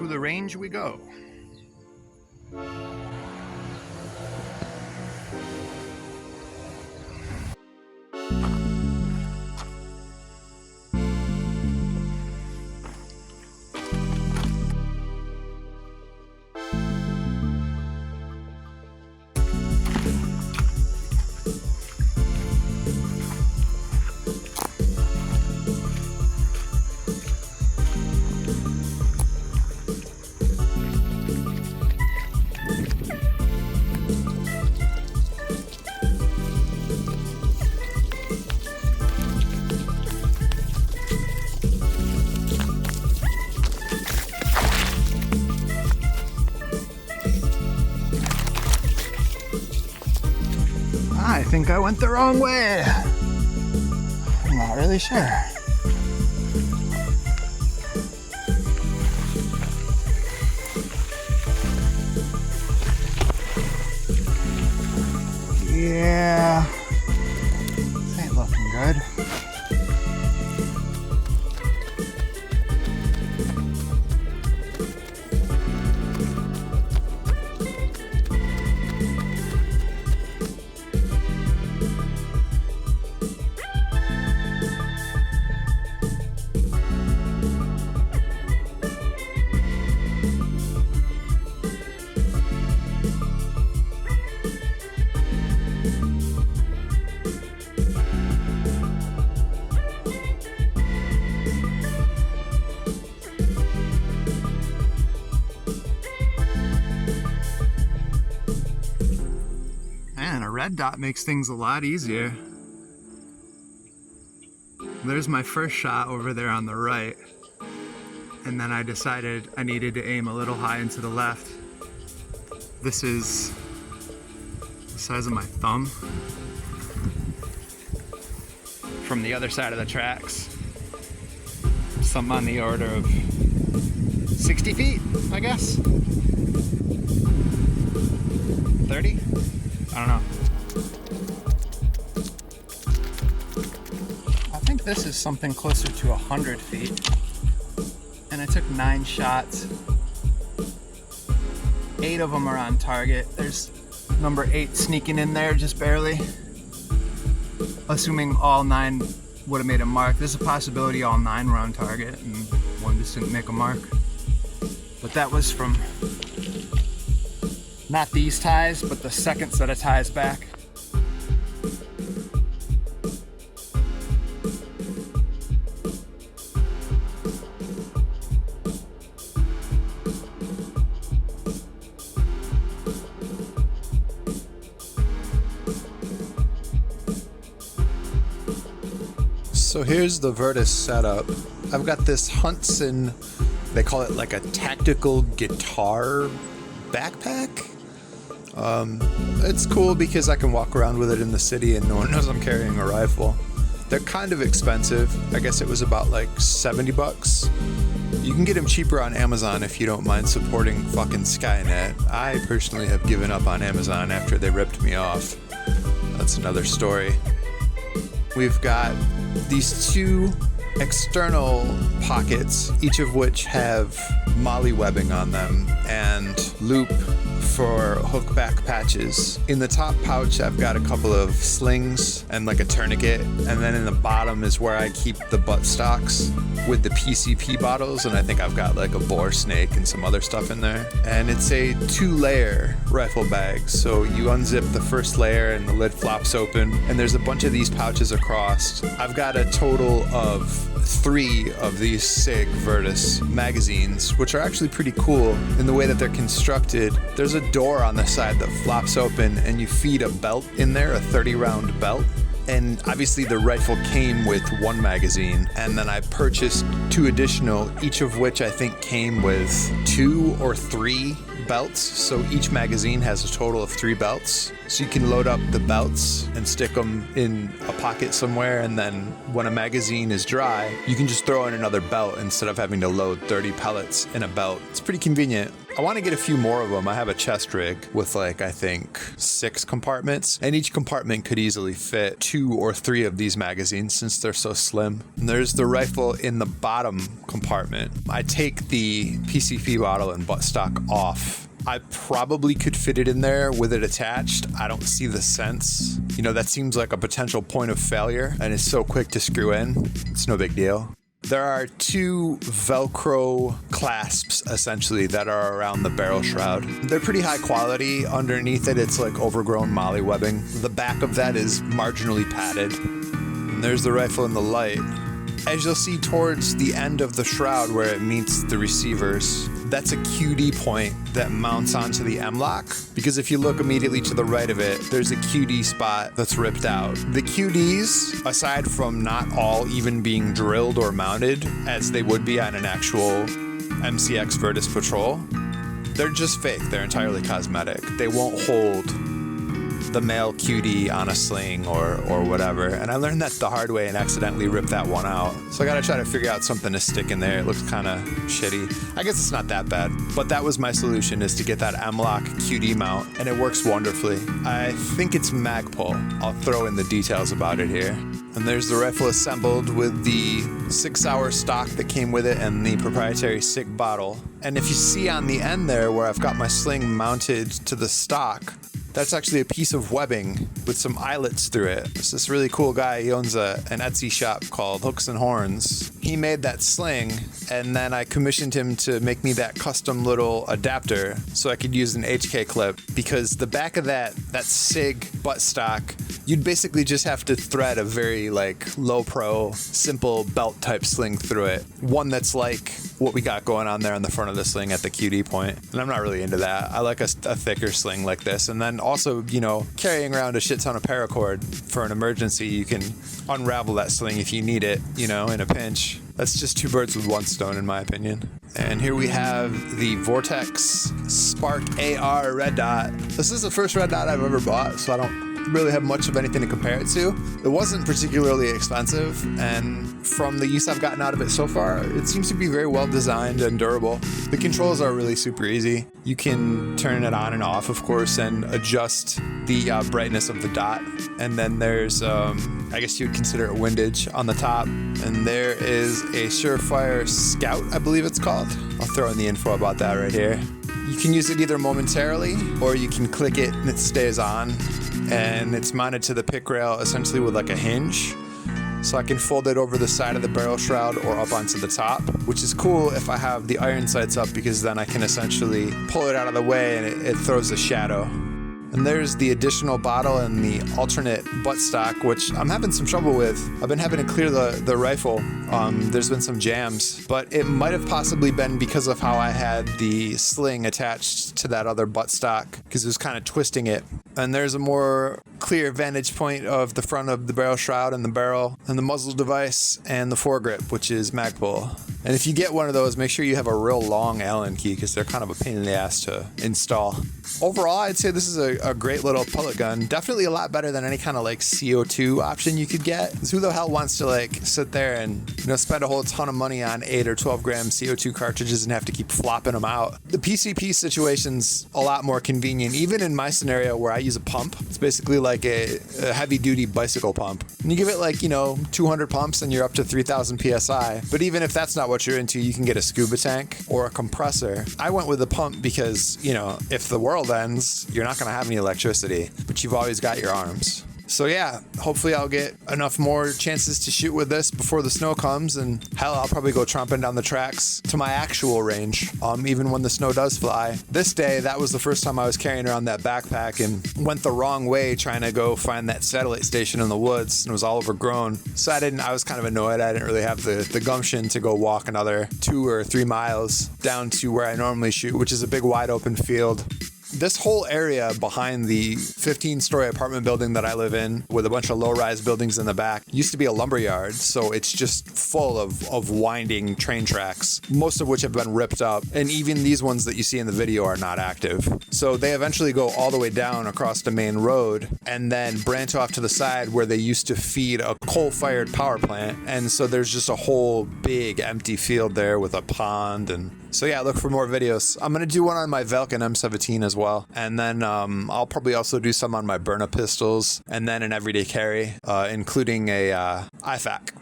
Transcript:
to the range we go. I think I went the wrong way. I'm not really sure. Yeah, this ain't looking good. Man, a red dot makes things a lot easier. There's my first shot over there on the right. And then I decided I needed to aim a little high and to the left. This is the size of my thumb. From the other side of the tracks. Something on the order of 60 feet, I guess. 30? I don't know. I think this is something closer to 100 feet. And I took 9 shots. 8 of them are on target. There's number 8 sneaking in there just barely. Assuming all 9 would have made a mark. There's a possibility all 9 were on target and one just didn't make a mark. But that was from not these ties, but the second set of ties back. So here's the Virtus setup. I've got this Hudson, they call it like a tactical guitar backpack. It's cool because I can walk around with it in the city and no one knows I'm carrying a rifle. They're kind of expensive. I guess it was about like 70 bucks. You can get them cheaper on Amazon if you don't mind supporting fucking Skynet. I personally have given up on Amazon after they ripped me off. That's another story. We've got these 2 external pockets, each of which have molly webbing on them and loop for hook back patches. In the top pouch I've got a couple of slings and like a tourniquet, and then in the bottom is where I keep the butt stocks with the PCP bottles, and I think I've got like a boar snake and some other stuff in there. And it's a 2-layer rifle bag, so you unzip the first layer and the lid flops open, and there's a bunch of these pouches across. I've got a total of 3 of these Sig Virtus magazines, which are actually pretty cool in the way that they're constructed. There's a door on the side that flops open and you feed a belt in there, a 30-round belt. And obviously the rifle came with 1 magazine, and then I purchased 2 additional, each of which I think came with 2 or 3 belts. So each magazine has a total of 3 belts. So you can load up the belts and stick them in a pocket somewhere, and then when a magazine is dry, you can just throw in another belt instead of having to load 30 pellets in a belt. It's pretty convenient. I want to get a few more of them. I have a chest rig with like, I think 6 compartments, and each compartment could easily fit 2 or 3 of these magazines since they're so slim. And there's the rifle in the bottom compartment. I take the PCP bottle and buttstock off. I probably could fit it in there with it attached. I don't see the sense. You know, that seems like a potential point of failure, and it's so quick to screw in. It's no big deal. There are 2 Velcro clasps, essentially, that are around the barrel shroud. They're pretty high quality. Underneath it, it's like overgrown molly webbing. The back of that is marginally padded. And there's the rifle in the light. As you'll see towards the end of the shroud where it meets the receivers, that's a QD point that mounts onto the M-lock, because if you look immediately to the right of it, there's a QD spot that's ripped out. The QDs, aside from not all even being drilled or mounted, as they would be on an actual MCX Virtus Patrol, they're just fake. They're entirely cosmetic. They won't hold the male QD on a sling or whatever. And I learned that the hard way and accidentally ripped that one out. So I gotta try to figure out something to stick in there. It looks kind of shitty. I guess it's not that bad, but that was my solution, is to get that M-lock QD mount, and it works wonderfully. I think it's Magpul. I'll throw in the details about it here. And there's the rifle assembled with the Sig Sauer stock that came with it and the proprietary Sig bottle. And if you see on the end there where I've got my sling mounted to the stock, that's actually a piece of webbing with some eyelets through it. It's this really cool guy. He owns an Etsy shop called Hooks and Horns. He made that sling, and then I commissioned him to make me that custom little adapter so I could use an HK clip, because the back of that Sig buttstock, you'd basically just have to thread a very like low pro, simple belt type sling through it. One that's like what we got going on there on the front of the sling at the QD point. And I'm not really into that. I like a thicker sling like this. And then also, you know, carrying around a shit ton of paracord for an emergency, you can unravel that sling if you need it, you know, in a pinch. That's just 2 birds with 1 stone, in my opinion. And here we have the Vortex Spark AR red dot. This is the first red dot I've ever bought, so I don't really have much of anything to compare it to. It wasn't particularly expensive, and from the use I've gotten out of it so far, it seems to be very well designed and durable. The controls are really super easy. You can turn it on and off, of course, and adjust the brightness of the dot. And then there's, I guess you would consider it windage on the top. And there is a Surefire Scout, I believe it's called. I'll throw in the info about that right here. You can use it either momentarily, or you can click it and it stays on. And it's mounted to the pick rail essentially with like a hinge. So I can fold it over the side of the barrel shroud or up onto the top, which is cool if I have the iron sights up, because then I can essentially pull it out of the way and it throws a shadow. And there's the additional bottle and the alternate buttstock, which I'm having some trouble with. I've been having to clear the rifle. There's been some jams, but it might have possibly been because of how I had the sling attached to that other buttstock, because it was kind of twisting it. And there's a more clear vantage point of the front of the barrel shroud and the barrel and the muzzle device and the foregrip, which is Magpul. And if you get one of those, make sure you have a real long Allen key, because they're kind of a pain in the ass to install. Overall, I'd say this is a great little pellet gun. Definitely a lot better than any kind of like CO2 option you could get. Who the hell wants to like sit there and, you know, spend a whole ton of money on 8 or 12 gram CO2 cartridges and have to keep flopping them out? The PCP situation's a lot more convenient. Even in my scenario where I use a pump, it's basically like a heavy duty bicycle pump. And you give it like, you know, 200 pumps and you're up to 3000 PSI. But even if that's not what you're into, you can get a scuba tank or a compressor. I went with a pump because, you know, if the world ends, you're not going to have any electricity, but you've always got your arms. So yeah, hopefully I'll get enough more chances to shoot with this before the snow comes, and hell, I'll probably go tromping down the tracks to my actual range, even when the snow does fly. This day, that was the first time I was carrying around that backpack and went the wrong way trying to go find that satellite station in the woods, and it was all overgrown. So I was kind of annoyed. I didn't really have the gumption to go walk another 2 or 3 miles down to where I normally shoot, which is a big wide open field. This whole area behind the 15-story apartment building that I live in, with a bunch of low-rise buildings in the back, used to be a lumber yard, so it's just full of winding train tracks, most of which have been ripped up, and even these ones that you see in the video are not active. So they eventually go all the way down across the main road, and then branch off to the side where they used to feed a coal-fired power plant, and so there's just a whole big empty field there with a pond. And so yeah, look for more videos. I'm going to do one on my Valken M17 as well. well. And then I'll probably also do some on my Burna pistols, and then an everyday carry, including a IFAK.